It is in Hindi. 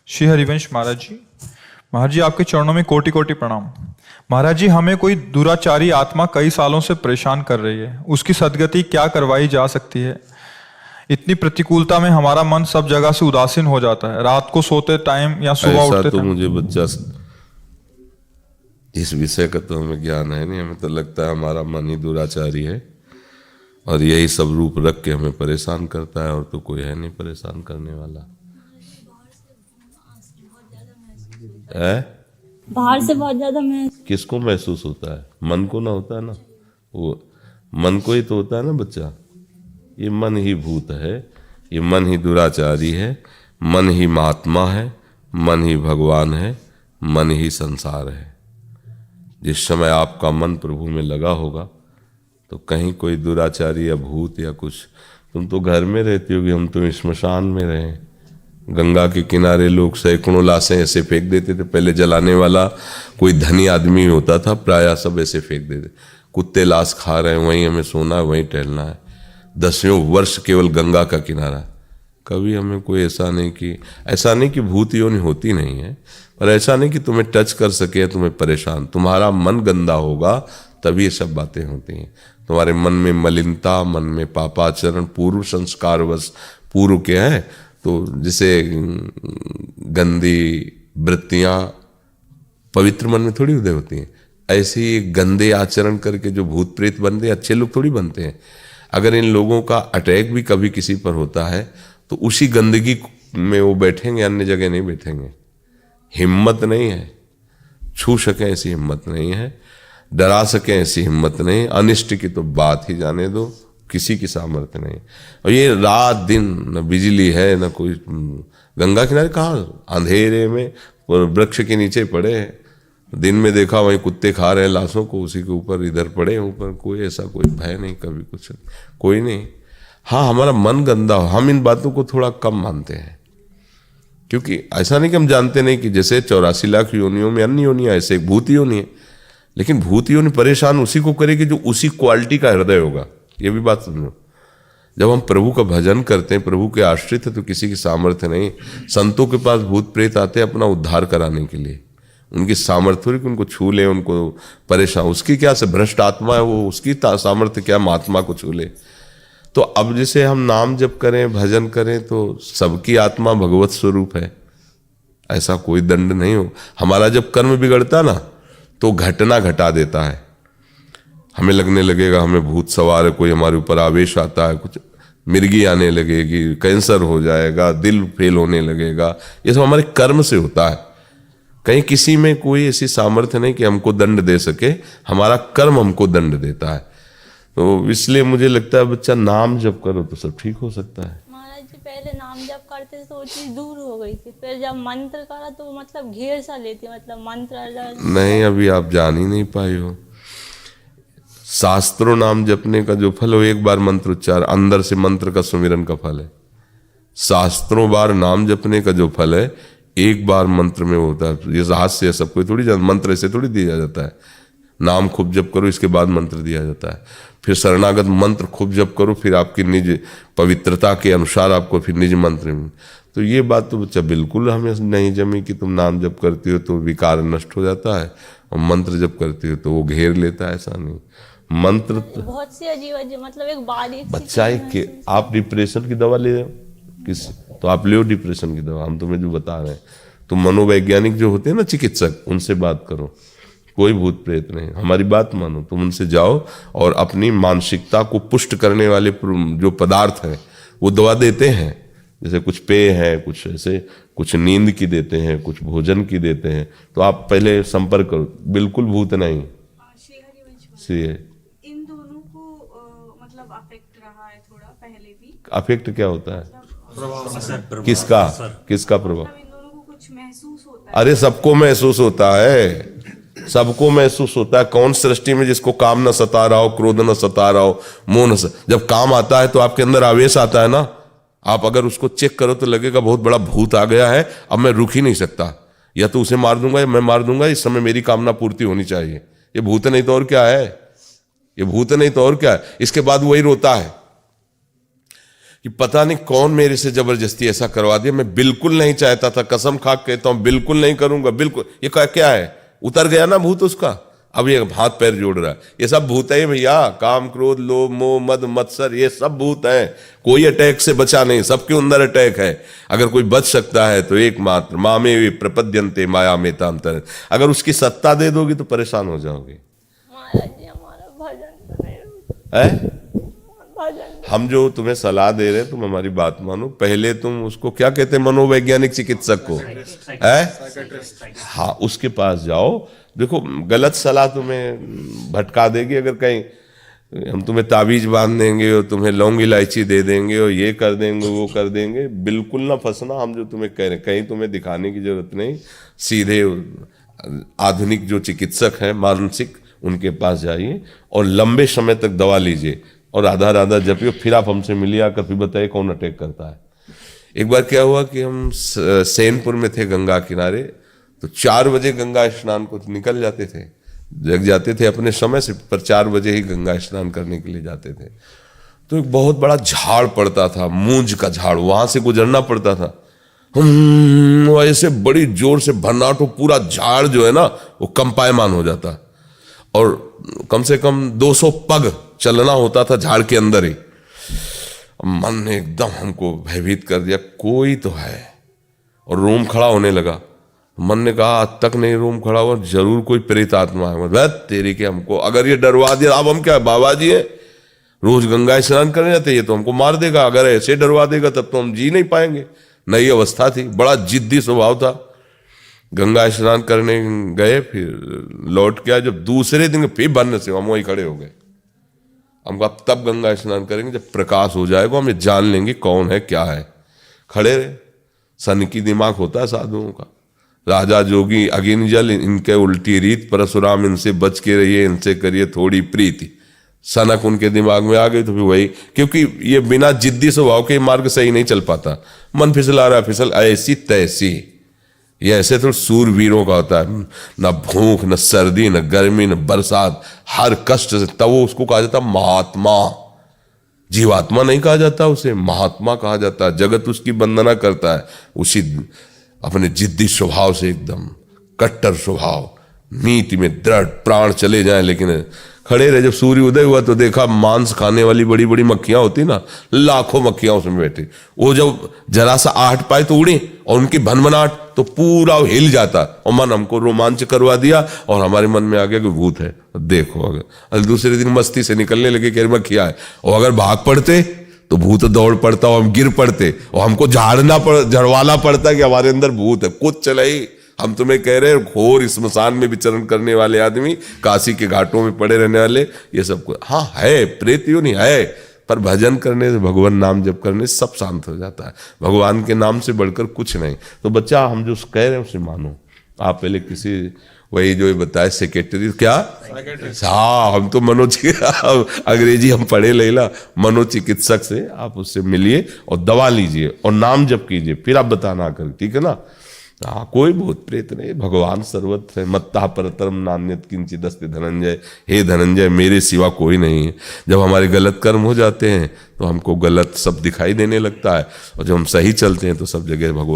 श्री हरिवंश महाराज जी। महाराज जी, आपके चरणों में कोटि कोटि प्रणाम। महाराज जी, हमें कोई दुराचारी आत्मा कई सालों से परेशान कर रही है, उसकी सद्गति क्या करवाई जा सकती है? इतनी प्रतिकूलता में हमारा मन सब जगह से उदासीन हो जाता है, रात को सोते टाइम या सुबह ऐसा उठते तो टाइम। मुझे बच्चा इस विषय का तो हमें ज्ञान है नहीं। हमें तो लगता है हमारा मन ही दुराचारी है और यही सब रूप रख के हमें परेशान करता है, और तो कोई है नहीं परेशान करने वाला है। बाहर से बहुत ज्यादा मैं किसको महसूस होता है? मन को ना होता है ना, वो मन को ही तो होता है ना बच्चा। ये मन ही भूत है, ये मन ही दुराचारी है, मन ही महात्मा है, मन ही भगवान है, मन ही संसार है। जिस समय आपका मन प्रभु में लगा होगा तो कहीं कोई दुराचारी या भूत या कुछ, तुम तो घर में रहती होगी, हम तो श्मशान में रहे। गंगा के किनारे लोग सैकड़ों लाशें ऐसे फेंक देते थे। पहले जलाने वाला कोई धनी आदमी होता था, प्रायः सब ऐसे फेंक देते। कुत्ते लाश खा रहे हैं, वहीं हमें सोना है, वहीं टहलना है। दसियों वर्ष केवल गंगा का किनारा। कभी हमें कोई ऐसा नहीं कि भूत योनि होती नहीं है, पर ऐसा नहीं कि तुम्हें टच कर सके, तुम्हें परेशान। तुम्हारा मन गंदा होगा तभी ये सब बातें होती हैं। तुम्हारे मन में मलिनता, मन में पापाचरण, पूर्व संस्कारवश, पूर्व के हैं तो जैसे गंदी वृत्तियां पवित्र मन में थोड़ी उदय होती हैं, ऐसे ही गंदे आचरण करके जो भूत प्रेत बनते हैं, अच्छे लोग थोड़ी बनते हैं। अगर इन लोगों का अटैक भी कभी किसी पर होता है तो उसी गंदगी में वो बैठेंगे, अन्य जगह नहीं बैठेंगे। हिम्मत नहीं है, छू सके ऐसी हिम्मत नहीं है, डरा सके ऐसी हिम्मत नहीं। अनिष्ट की तो बात ही जाने दो, किसी की सामर्थ्य नहीं। और ये रात दिन न बिजली है न कोई, गंगा किनारे कहाँ, अंधेरे में वृक्ष के नीचे पड़े हैं। दिन में देखा वहीं कुत्ते खा रहे हैं लाशों को, उसी के ऊपर इधर पड़े हैं ऊपर। कोई ऐसा कोई भय नहीं, कभी कुछ कोई नहीं। हाँ, हमारा मन गंदा हो, हम इन बातों को थोड़ा कम मानते हैं, क्योंकि ऐसा नहीं कि हम जानते नहीं कि जैसे 84 लाख योनियों में अन्य योनियां, ऐसे एक भूत योनि है। लेकिन भूत योनि परेशान उसी को करेगी जो उसी क्वालिटी का हृदय होगा। ये भी बात समझो। जब हम प्रभु का भजन करते हैं, प्रभु के आश्रित है, तो किसी की सामर्थ्य नहीं। संतों के पास भूत प्रेत आते हैं अपना उद्धार कराने के लिए। उनकी सामर्थ्य हो कि उनको छू ले, उनको परेशान, उसकी क्या से भ्रष्ट आत्मा है वो, उसकी सामर्थ्य क्या महात्मा को छू ले। तो अब जैसे हम नाम जप करें, भजन करें, तो सबकी आत्मा भगवत स्वरूप है, ऐसा कोई दंड नहीं हो। हमारा जब कर्म बिगड़ता ना तो घटना घटा देता है। हमें लगने लगेगा हमें भूत सवार है, कोई हमारे ऊपर आवेश आता है, कुछ मिर्गी आने लगेगी, कैंसर हो जाएगा, दिल फेल होने लगेगा। ये सब हमारे कर्म से होता है। कहीं किसी में कोई ऐसी सामर्थ्य नहीं कि हमको दंड दे सके, हमारा कर्म हमको दंड देता है। तो इसलिए मुझे लगता है बच्चा नाम जप करो तो सब ठीक हो सकता है। महाराज जी पहले नाम जप करते थे तो वो चीज दूर हो गई थी, फिर जब मंत्र करा तो मतलब घेर सा लेती, मतलब मंत्र नहीं, अभी आप जान ही नहीं पाए हो। शास्त्रों नाम जपने का जो फल हो, एक बार मंत्र उच्चार, अंदर से मंत्र का सुमिरन का फल है। शास्त्रों बार नाम जपने का जो फल है, एक बार मंत्र में होता है। ये हाथ से सबको थोड़ी मंत्र ऐसे थोड़ी दिया जाता है। नाम खूब जप करो, इसके बाद मंत्र दिया जाता है। फिर शरणागत मंत्र खूब जप करो, फिर आपकी निज पवित्रता के अनुसार आपको फिर निज मंत्र। तो ये बात तो बच्चा बिल्कुल हमें नहीं जमी कि तुम नाम जप करती हो तो विकार नष्ट हो जाता है, और मंत्र जप करती हो तो वो घेर लेता है। ऐसा नहीं। मंत्र तो बहुत सी अजीब मतलब एक बारीक बच्चा है। आप डिप्रेशन की दवा ले रहे हो किस, तो आप ले डिप्रेशन की दवा, हम तुम्हें जो बता रहे हैं। तो मनोवैज्ञानिक जो होते हैं ना चिकित्सक, उनसे बात करो। कोई भूत प्रेत नहीं, हमारी बात मानो, तुम उनसे जाओ और अपनी मानसिकता को पुष्ट करने वाले जो पदार्थ हैं वो दवा देते हैं। जैसे कुछ पेय है, कुछ ऐसे, कुछ नींद की देते हैं, कुछ भोजन की देते हैं। तो आप पहले संपर्क करो, बिल्कुल भूत नहीं। श्री इन दोनों को मतलब अफेक्ट रहा है थोड़ा पहले भी। अफेक्ट क्या होता है? किसका प्रभाव? इन दोनों को कुछ महसूस होता है। अरे सबको महसूस होता है, सबको महसूस होता है। कौन सृष्टि में जिसको काम न सता रहा हो, क्रोध न सता रहा हो, मोह न जब काम आता है तो आपके अंदर आवेश आता है ना। आप अगर उसको चेक करो तो लगेगा बहुत बड़ा भूत आ गया है, अब मैं रुक ही नहीं सकता, या तो उसे मार दूंगा या मैं मार दूंगा, इस समय मेरी कामना पूर्ति होनी चाहिए। ये भूत नहीं तो और क्या है, ये भूत नहीं तो और क्या है। इसके बाद वही रोता है कि पता नहीं कौन मेरे से जबरदस्ती ऐसा करवा दिया, मैं बिल्कुल नहीं चाहता था, कसम खा के कहता हूं बिल्कुल नहीं करूंगा, बिल्कुल। ये क्या है, उतर गया ना भूत उसका, अब ये हाथ पैर जोड़ रहा है। ये सब भूत है भैया, काम क्रोध लोभ मोह मद मत्सर, ये सब भूत है। कोई अटैक से बचा नहीं, सबके अंदर अटैक है। अगर कोई बच सकता है तो एकमात्र मामे वे प्रपद्यन्ते माया में तांतर, अगर उसकी सत्ता दे दोगी तो परेशान हो जाओगे। महाराज जी हमारा भजन तो नहीं होता। है भजन हम जो तुम्हें सलाह दे रहे हैं, तुम हमारी बात मानो। पहले तुम उसको क्या कहते हैं, मनोवैज्ञानिक चिकित्सक को, है हाँ, उसके पास जाओ। देखो गलत सलाह तुम्हें भटका देगी। अगर कहीं हम तुम्हें ताबीज बांध देंगे और तुम्हें लौंग इलायची दे देंगे और ये कर देंगे वो कर देंगे, बिल्कुल ना फंसना। हम जो तुम्हें कह रहे हैं, कहीं तुम्हें दिखाने की जरूरत नहीं। सीधे आधुनिक जो चिकित्सक हैं मानसिक, उनके पास जाइए और लंबे समय तक दवा लीजिए और आधा आधा जपिए। फिर आप हमसे मिलिए आकर, फिर बताइए कौन अटैक करता है। एक बार क्या हुआ कि हम सैनपुर में थे गंगा किनारे, तो 4 बजे गंगा स्नान को निकल जाते थे, जग जाते थे अपने समय से, पर 4 बजे ही गंगा स्नान करने के लिए जाते थे। तो एक बहुत बड़ा झाड़ पड़ता था, मूंज का झाड़, वहां से गुजरना पड़ता था। ऐसे बड़ी जोर से भन्नाट हो, पूरा झाड़ जो है ना वो कंपायमान हो जाता, और कम से कम 200 पग चलना होता था झाड़ के अंदर ही। मन ने एकदम हमको भयभीत कर दिया, कोई तो है, और रोम खड़ा होने लगा। मन ने कहा आज तक नहीं रोम खड़ा हुआ, जरूर कोई प्रेत आत्मा है। मतलब तेरी के हमको अगर ये डरवा दिया, अब हम क्या बाबा जी हैं, रोज गंगा स्नान करने जाते, ये तो हमको मार देगा। अगर ऐसे डरवा देगा तब तो हम जी नहीं पाएंगे। नई अवस्था थी, बड़ा जिद्दी स्वभाव था। गंगा स्नान करने गए, फिर लौट के आए। जब दूसरे दिन फिर बनने से हम वहीं खड़े हो गए। हम कहा तब गंगा स्नान करेंगे जब प्रकाश हो जाएगा, हमें जान लेंगे कौन है क्या है। खड़े रहे। सन की दिमाग होता है साधुओं का। राजा जोगी अगिन जल, इनके उल्टी रीत, परशुराम इनसे बच के रहिए, इनसे करिए थोड़ी प्रीति। सनक उनके दिमाग में आ गई तो फिर वही, क्योंकि ये बिना जिद्दी स्वभाव के मार्ग सही नहीं चल पाता। मन फिसला रहा फिसल, ऐसी तैसी। ये ऐसे तो सूरवीरों का होता है, न भूख न सर्दी न गर्मी न बरसात, हर कष्ट से, तब वो उसको कहा जाता महात्मा। जीवात्मा नहीं कहा जाता उसे, महात्मा कहा जाता है। जगत उसकी वंदना करता है, उसी अपने जिद्दी स्वभाव से, एकदम कट्टर स्वभाव, नीति में दृढ़, प्राण चले जाएं लेकिन खड़े रहे। जब सूर्य उदय हुआ तो देखा मांस खाने वाली बड़ी बड़ी मक्खियां होती ना, लाखों मक्खियां उसमें बैठी। वो जब जरा सा आहट पाए तो उड़ी, और उनकी भनभनाहट तो पूरा हिल जाता। और मन हमको रोमांच करवा दिया, और हमारे मन में आ गया कि भूत है। देखो अगर दूसरे दिन मस्ती से निकलने लगे कि मक्खियां है, और अगर भाग पड़ते तो भूत दौड़ पड़ता और हम गिर पड़ते, और हमको झड़वाना पड़ता कि हमारे अंदर भूत है। कुछ चला ही, हम तुम्हें कह रहे हैं घोर स्मशान में विचरण करने वाले आदमी, काशी के घाटों में पड़े रहने वाले, ये सब कुछ हाँ है, प्रेत यूं नहीं है। पर भजन करने से, भगवान नाम जप करने से सब शांत हो जाता है। भगवान के नाम से बढ़कर कुछ नहीं। तो बच्चा हम जो कह रहे हैं उसे मानो। आप पहले किसी वही जो बताए सेक्रेटरी, क्या हाँ, हम तो अंग्रेजी हम पढ़े लेला, मनोचिकित्सक से आप उससे मिलिए और दवा लीजिए और नाम जप कीजिए, फिर आप बताना कर, ठीक है ना। हाँ, कोई भूत प्रेत नहीं, भगवान सर्वत्र है। मत्ता परतरम नान्यत किंचिदस्ति धनंजय, हे धनंजय मेरे सिवा कोई नहीं है। जब हमारे गलत कर्म हो जाते हैं तो हमको गलत सब दिखाई देने लगता है, और जब हम सही चलते हैं तो सब जगह भगवान